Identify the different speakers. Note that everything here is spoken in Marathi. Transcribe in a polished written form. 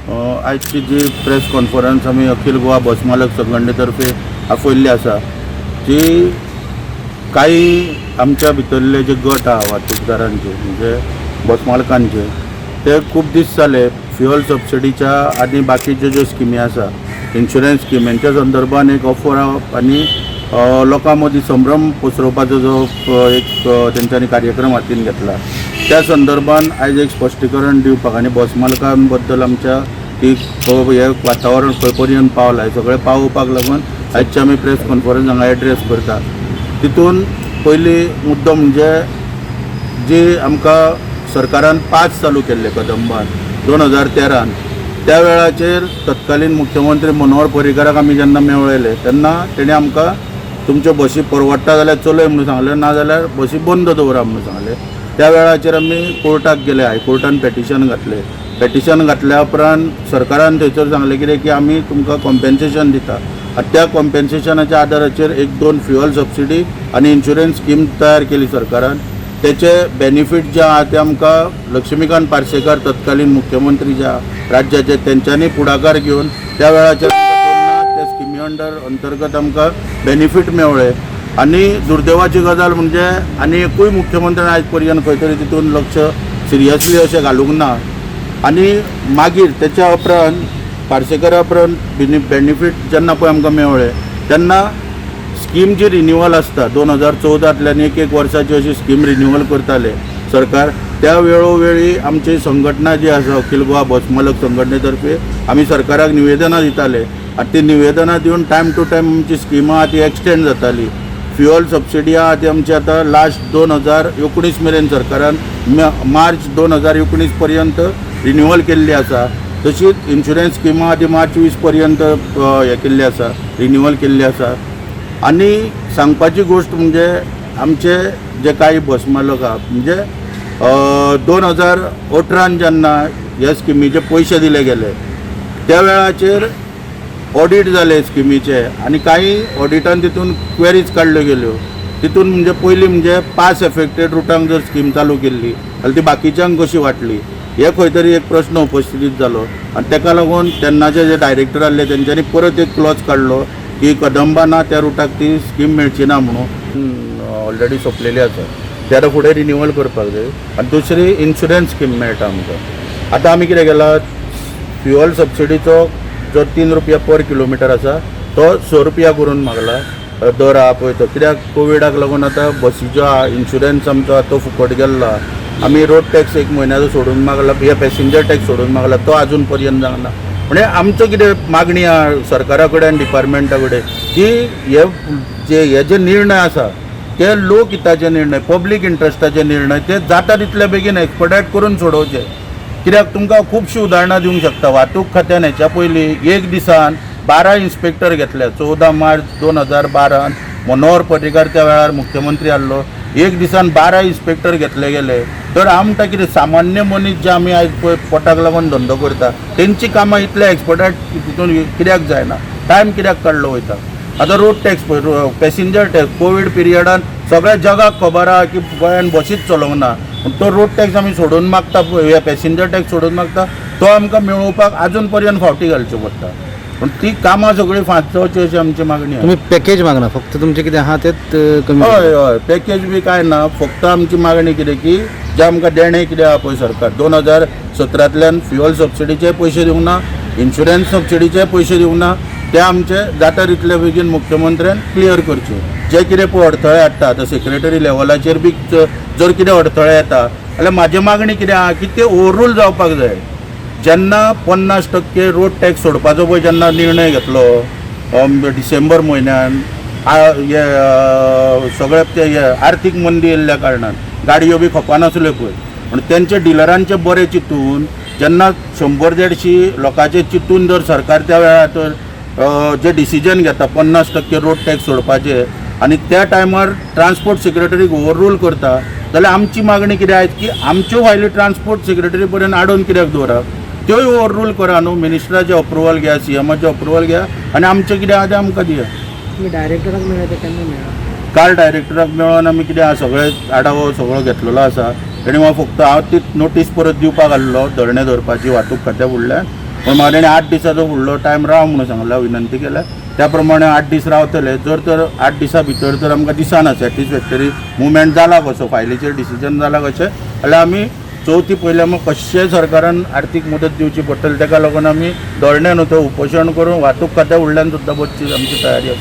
Speaker 1: आयची जी प्रेस कॉन्फरन्स आमी अखिल गोवा बस मालक संघटने तर्फे आपयल्ली आसा ती काही आमच्या भितरले जे गट आहा वाहतूकदारांचे म्हणजे बस मालकांचे ते खूप दीस जाले फ्युअल सबसिडीच्या आनी बाकीच्यो ज्यो स्किमी आसा इन्शुरन्स स्कीम यांच्या संदर्भात एक ऑफर आनी लोकां मदीं संभ्रम पसरवपाचो जो एक तेंच्यांनी कार्यक्रम हातीन घेतला त्या संदर्भात आयज एक स्पश्टीकरण दिवपाक आनी बस मालकां बद्दल आमच्या की हे वातावरण खंय पर्यंत पावलां हें सगळें पावोवपाक लागून आयजची आमी प्रेस कॉन्फरन्स हांगा एड्रेस करता। तितून पयली मुद्दो म्हणजे जी आमकां सरकारान 5 चालू केल्ले कदंबान 2013 त्या वेळाचेर तत्कालीन मुख्यमंत्री मनोहर पर्रीकाराक आमी जेन्ना मेळयले तेन्ना तेणें आमकां तुमच्यो बसी परवडटा जाल्यार चलय म्हणून सांगलें ना जाल्यार बसी बंद दवरा म्हणून सांगलें। त्या वेळाचेर आमी कोर्टाक गेले हायकोर्टान पेटिशन घातलें पेटिशन घातल्या उपरांत सरकारान थंयसर सांगलें कितें की आमी तुमकां कॉम्पेन्सेशन दिता आनी त्या कॉम्पेन्सेशनाच्या आदाराचेर 1-2 फ्युअल सबसिडी आनी इन्शुरन्स स्कीम तयार केली सरकारान। त्याचे बेनिफीट जे आहा ते आमकां लक्ष्मीकांत पार्सेकार तत्कालीन मुख्यमंत्री जे राज्याचे तेंच्यांनी पुढाकार घेवन त्या वेळाचेर त्या स्किमी अंतर्गत आमकां बेनिफीट मेळ्ळे। आनी दुर्दैवाची गजाल म्हणजे आनी एकूय मुख्यमंत्र्यान आयज पर्यंत खंय तरी तितून लक्ष सिरियसली अशें घालूंक ना। आनी मागीर तेच्या उपरांत पार्सेकारा उपरांत बेनिफीट जेन्ना पळय आमकां मेळ्ळे तेन्ना स्कीम जी रिन्यूअल आसता 2014तल्यान एक वर्साची अशी स्कीम रिन्यूअल करताले सरकार त्या वेळोवेळी आमची संघटना जी आसा अखिल गोवा बस मालक संघटने तर्फे आमी सरकाराक निवेदनां दिताले आनी ती निवेदनां दिवन टायम टू टायम आमची स्किमां ती एक्सटेंड जाताली। फ्युअल सबसिडी आहा ती आमची आतां लास्ट 2019 मेरेन सरकारान मार्च 2019 पर्यंत रिन्यूअल केल्ली आसा। तशीच इन्शुरन्स स्किमां ती मार्च 20 पर्यंत हे केल्ली आसा रिन्यूअल केल्ली आसा। आनी सांगपाची गोष्ट म्हणजे आमचे जे काही बस मालक आहा म्हणजे 2018 जेन्ना ह्या स्किमीचे पयशे दिले गेले त्या वेळाचेर ऑडिट जाले स्किमीचे आनी काही ऑडिटान तितून क्वेरीज काडल्यो गेल्यो तितून म्हणजे पयली म्हणजे पास एफेक्टेड रुटांक जर स्कीम चालू केल्ली जाल्यार ती बाकीच्यांक कशी वाटली हे खंय तरी एक प्रश्न उपस्थितीत जालो आनी ताका लागून तेन्नाचे जे डायरेक्टर आसले तेंच्यांनी परत एक क्लॉज काडलो की कदंबा ना त्या रुटाक ती स्कीम मेळची ना म्हणून ऑलरेडी सोंपलेली आसा त्या फुडें रिन्यूअल करपाक जाय। आनी दुसरी इन्शुरन्स स्कीम मेळटा आमकां। आतां आमी कितें केलां फ्युअल सबसिडीचो जो 3 रुपया पर किलोमिटर आसा तो 6 रुपया करून मागला दर आहा पळय तो कित्याक कोविडाक लागून आतां बसीचो इन्शुरन्स आमचो तो फुकट गेल्लो आमी रोड टॅक्स 1 म्हयन्याचो सोडून मागला हे पॅसेंजर टॅक्स सोडून मागला तो अजून पर्यंत जावना। म्हणजे आमचो कितें मागणी आहा सरकारा कडेन डिपार्टमेंटा कडेन की हे जे निर्णय आसा ते लोकहिताचे निर्णय पब्लीक इंट्रस्टाचे निर्णय ते जाता तितले बेगीन एक्सपर्टायट करून सोडोवचे। कित्याक तुमकां खुबशीं उदाहरणां दिवंक शकता वाहतूक खात्यान हेच्या पयलीं एक दिसान 12 इन्स्पेक्टर घेतले 14 मार्च 2012 मनोहर पर्रीकार त्या वेळार मुख्यमंत्री आसलो एक दिसान 12 इन्स्पेक्टर घेतले गेले तर आमकां कितें सामान्य मनीस जे आमी आयज पळय पोटाक लागून धंदो करता तेंची कामां इतले एक्सपर्टायट तितून कित्याक जायना टायम कित्याक काडलो वयता। आतां रोड टॅक्स पळय पॅसेंजर टॅक्स कोवीड पिरियडान सगळ्या जगाक खबर आहा की गोंयान बसीच चलोवंक ना तो रोड टॅक्स आमी सोडून मागता हे पॅसेंजर टॅक्स सोडून मागता तो आमकां मेळोवपाक अजून पर्यंत फावटी घालच्यो पडटा पण ती कामां सगळीं फास्ट जावची अशी आमची मागणी आहे।
Speaker 2: तुम्ही पॅकेज मागना फक्त तुमचे कितें आहा तेच कमी
Speaker 1: हय हय पॅकेज बी काय ना फक्त आमची मागणी कितें की जे आमकां देणे कितें आहा पळय सरकार 2017तल्यान फ्युअल सबसिडीचे पयशे दिवंक ना इन्शुरन्स सबसिडीचे पयशे दिवंक ना ते आमचे जाता तितले बेगीन मुख्यमंत्र्यान क्लियर करचे। जे कितें पळय अडथळे हाडटा आतां सेक्रेटरी लेवलाचेर बी जर कितें अडथळे येता जाल्यार म्हाजी मागणी कितें आहा की ते ओवररूल जावपाक जाय। जेन्ना 50% रोड टॅक्स सोडपाचो पळय जेन्ना निर्णय घेतलो डिसेंबर म्हयन्यान सगळे ते आर्थीक मंदी येयल्ल्या कारणान गाडयो बी खपानासल्यो पळय पूण तेंचे डिलरांचे बरें चिंतून जेन्ना 100-150 लोकांचे चिंतून जर सरकार त्या वेळार तर जे डिसिजन घेता 50% रोड टॅक्स सोडपाचे आनी त्या टायमार ट्रान्सपोर्ट सेक्रेटरीक ओवररूल करता जाल्यार आमची मागणी कितें आयज की आमच्यो फायली ट्रान्सपोर्ट सेक्रेटरी पर्यंत हाडून कित्याक दवरप त्योय ओवररूल करा न्हू मिनिस्टराचें अप्रुवल घेया सीएमाचें अप्रुवल घेया आनी आमचें कितें आहा तें आमकां दिया।
Speaker 3: डायरेक्टराक मेळ्ळें तें केन्ना मेळ्ळां
Speaker 1: काल डायरेक्टराक मेळोन आमी कितें आहा सगळें आढावो सगळो घेतलेलो आसा तेणी म्हाका फक्त हांव ती नोटीस परत दिवपाक आसलो धरणे धरपाची वाहतूक खात्या फुडल्यान पण म्हाका तेणें 8 दिसाचो फुडलो टायम राव म्हणून सांगला, विनंती केल्या त्या प्रमाणे 8 दीस रावतले. जर तर 8 दिसा भितर जर आमकां दिसना सॅटिस्फॅक्टरी मुवमेंट जाला कसो, फायलीचेर डिसिजन जाला कशें जाल्यार आमी चवथी पयले आमकां कशेंय सरकारान आर्थीक मदत दिवची पडटली. ताका लागून आमी दोळण्यान उपोशण करून वाहतूक खात्या फुडल्यान सुद्दां बसची आमची तयारी आसा.